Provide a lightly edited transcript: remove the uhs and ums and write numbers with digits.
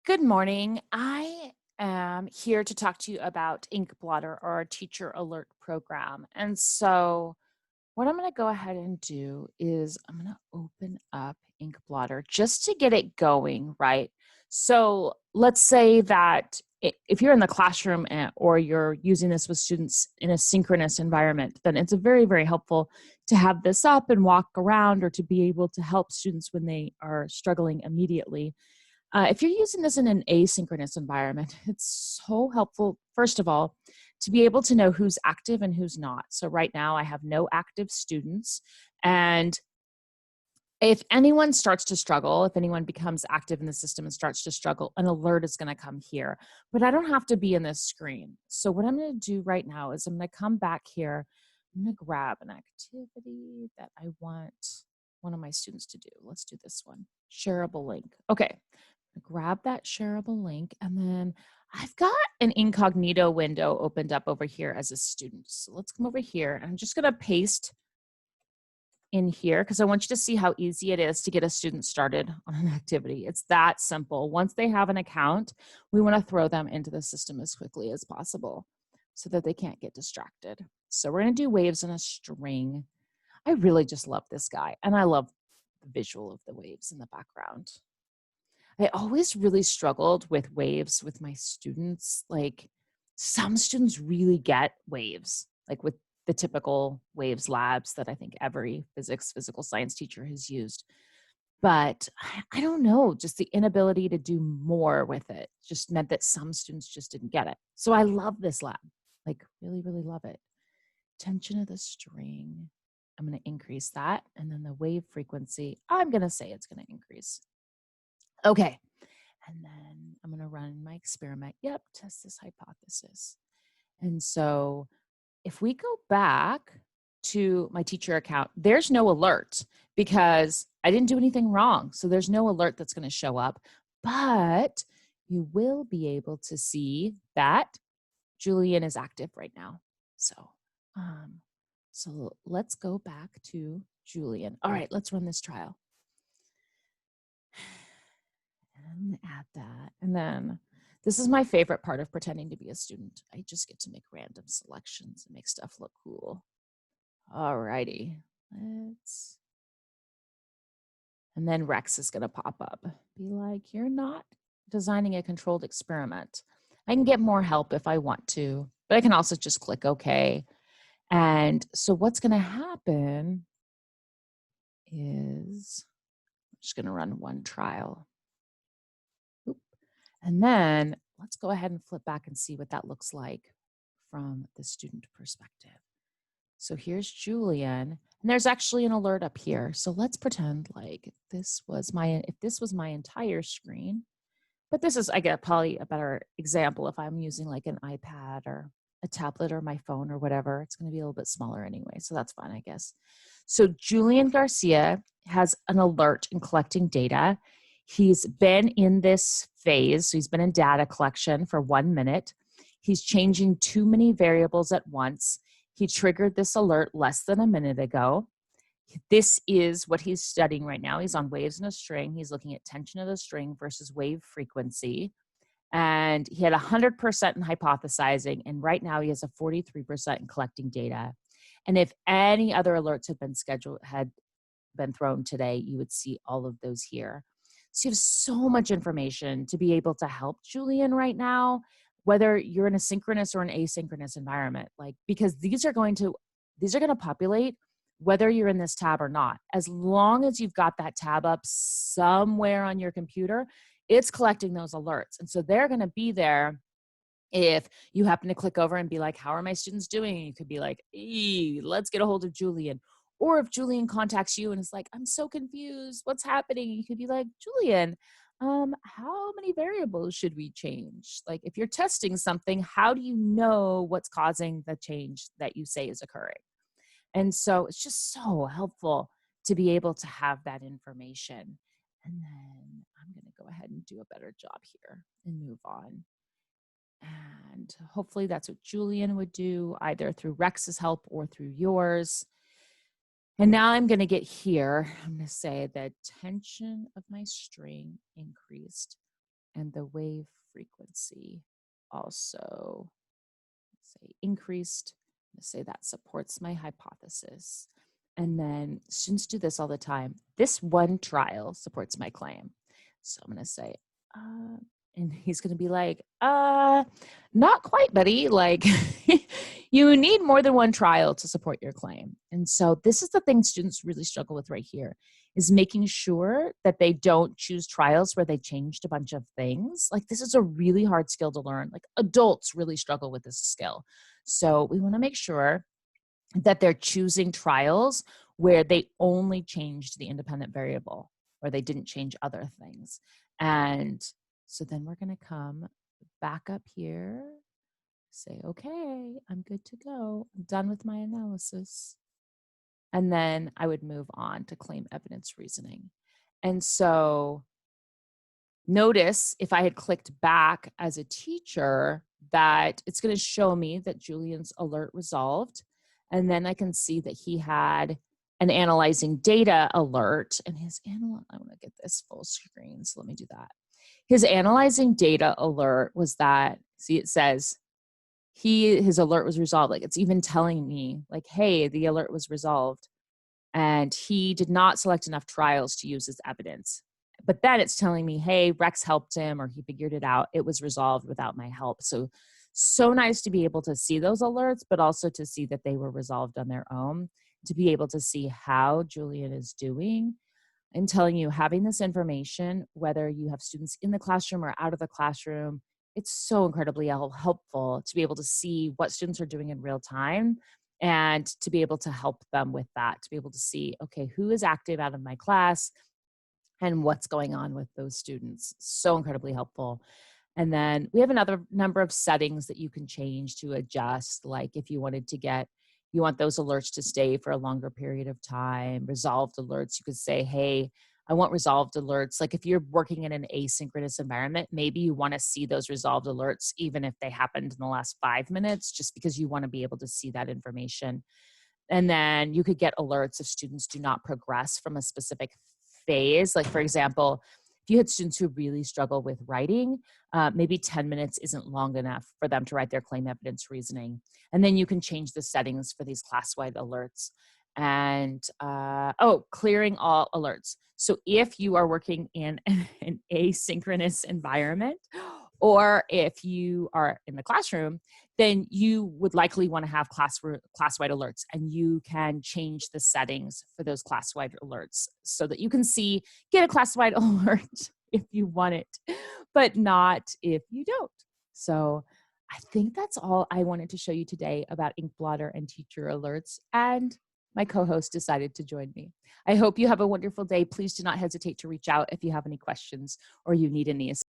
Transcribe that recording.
Good morning. I am here to talk to you about Ink Blotter, or our teacher alert program. And so, what I'm going to go ahead and do is I'm going to open up Ink Blotter just to get it going, right? So, let's say that if you're in the classroom or you're using this with students in a synchronous environment, then it's a very, very helpful to have this up and walk around or to be able to help students when they are struggling immediately. If you're using this in an asynchronous environment, it's so helpful, first of all, to be able to know who's active and who's not. So, right now, I have no active students. And if anyone starts to struggle, if anyone becomes active in the system and starts to struggle, an alert is going to come here. But I don't have to be in this screen. So, what I'm going to do right now is I'm going to come back here. I'm going to grab an activity that I want one of my students to do. Let's do this one, shareable link. Okay, grab that shareable link, and then I've got an incognito window opened up over here as a student. So let's come over here, and I'm just going to paste in here because I want you to see how easy it is to get a student started on an activity. It's that simple. Once they have an account, we want to throw them into the system as quickly as possible so that they can't get distracted. So we're going to do waves in a string. I really just love this guy, and I love the visual of the waves in the background. I always really struggled with waves with my students. Like, some students really get waves, like with the typical waves labs that I think every physical science teacher has used. But I don't know, just the inability to do more with it just meant that some students just didn't get it. So I love this lab, like really, really love it. Tension of the string. I'm going to increase that. And then the wave frequency, I'm going to say it's going to increase. Okay. And then I'm going to run my experiment. Yep, test this hypothesis. And so if we go back to my teacher account, there's no alert because I didn't do anything wrong. So there's no alert that's going to show up. But you will be able to see that Julian is active right now. So, um, so let's go back to Julian. All right, let's run this trial. And add that. And then this is my favorite part of pretending to be a student. I just get to make random selections and make stuff look cool. All righty. Let's. And then Rex is going to pop up. Be like, you're not designing a controlled experiment. I can get more help if I want to, but I can also just click OK. And so what's going to happen is I'm just going to run one trial. And then let's go ahead and flip back and see what that looks like from the student perspective. So here's Julian, and there's actually an alert up here. So let's pretend like if this was my entire screen, but this is, I get probably a better example if I'm using like an iPad or a tablet or my phone or whatever. It's going to be a little bit smaller anyway, so that's fine, I guess. So Julian Garcia has an alert in collecting data. He's been in this phase, so he's been in data collection for 1 minute. He's changing too many variables at once. He triggered this alert less than a minute ago. This is what he's studying right now. He's on waves in a string. He's looking at tension of the string versus wave frequency. And he had 100% in hypothesizing. And right now he has a 43% in collecting data. And if any other alerts had been thrown today, you would see all of those here. So you have so much information to be able to help Julian right now, whether you're in a synchronous or an asynchronous environment, like, because these are going to populate whether you're in this tab or not. As long as you've got that tab up somewhere on your computer, it's collecting those alerts. And so they're going to be there if you happen to click over and be like, how are my students doing? You could be like, let's get a hold of Julian. Or if Julian contacts you and is like, I'm so confused, what's happening? You could be like, Julian, how many variables should we change? Like, if you're testing something, how do you know what's causing the change that you say is occurring? And so it's just so helpful to be able to have that information. And then I'm going to go ahead and do a better job here and move on. And hopefully that's what Julian would do, either through Rex's help or through yours. And now I'm going to get here. I'm going to say the tension of my string increased and the wave frequency also say increased. I'm going to say that supports my hypothesis. And then students do this all the time. This one trial supports my claim. So I'm going to say, and he's going to be like, not quite, buddy. Like, you need more than one trial to support your claim. And so this is the thing students really struggle with right here, is making sure that they don't choose trials where they changed a bunch of things. Like, this is a really hard skill to learn. Like, adults really struggle with this skill. So we want to make sure that they're choosing trials where they only changed the independent variable, or they didn't change other things. And so then we're going to come back up here, say, okay, I'm good to go. I'm done with my analysis. And then I would move on to claim evidence reasoning. And so notice if I had clicked back as a teacher that it's going to show me that Julian's alert resolved. And then I can see that he had an analyzing data alert, and I want to get this full screen. So let me do that. His analyzing data alert was that, see, it says his alert was resolved. Like, it's even telling me like, hey, the alert was resolved. And he did not select enough trials to use as evidence. But then it's telling me, hey, Rex helped him, or he figured it out. It was resolved without my help. So nice to be able to see those alerts, but also to see that they were resolved on their own, to be able to see how Julian is doing. I'm telling you, having this information, whether you have students in the classroom or out of the classroom, it's so incredibly helpful to be able to see what students are doing in real time, and to be able to help them with that, to be able to see, okay, who is active out of my class and what's going on with those students. So incredibly helpful. And then we have another number of settings that you can change to adjust. Like, if you wanted to you want those alerts to stay for a longer period of time, resolved alerts, you could say, hey, I want resolved alerts. Like, if you're working in an asynchronous environment, maybe you want to see those resolved alerts, even if they happened in the last 5 minutes, just because you want to be able to see that information. And then you could get alerts if students do not progress from a specific phase. Like, for example, if you had students who really struggle with writing, maybe 10 minutes isn't long enough for them to write their claim evidence reasoning. And then you can change the settings for these class-wide alerts. And, clearing all alerts. So if you are working in an asynchronous environment, or if you are in the classroom, then you would likely want to have class-wide alerts, and you can change the settings for those class-wide alerts so that you can get a class-wide alert if you want it, but not if you don't. So I think that's all I wanted to show you today about Inq and teacher alerts, and my co-host decided to join me. I hope you have a wonderful day. Please do not hesitate to reach out if you have any questions or you need any assistance.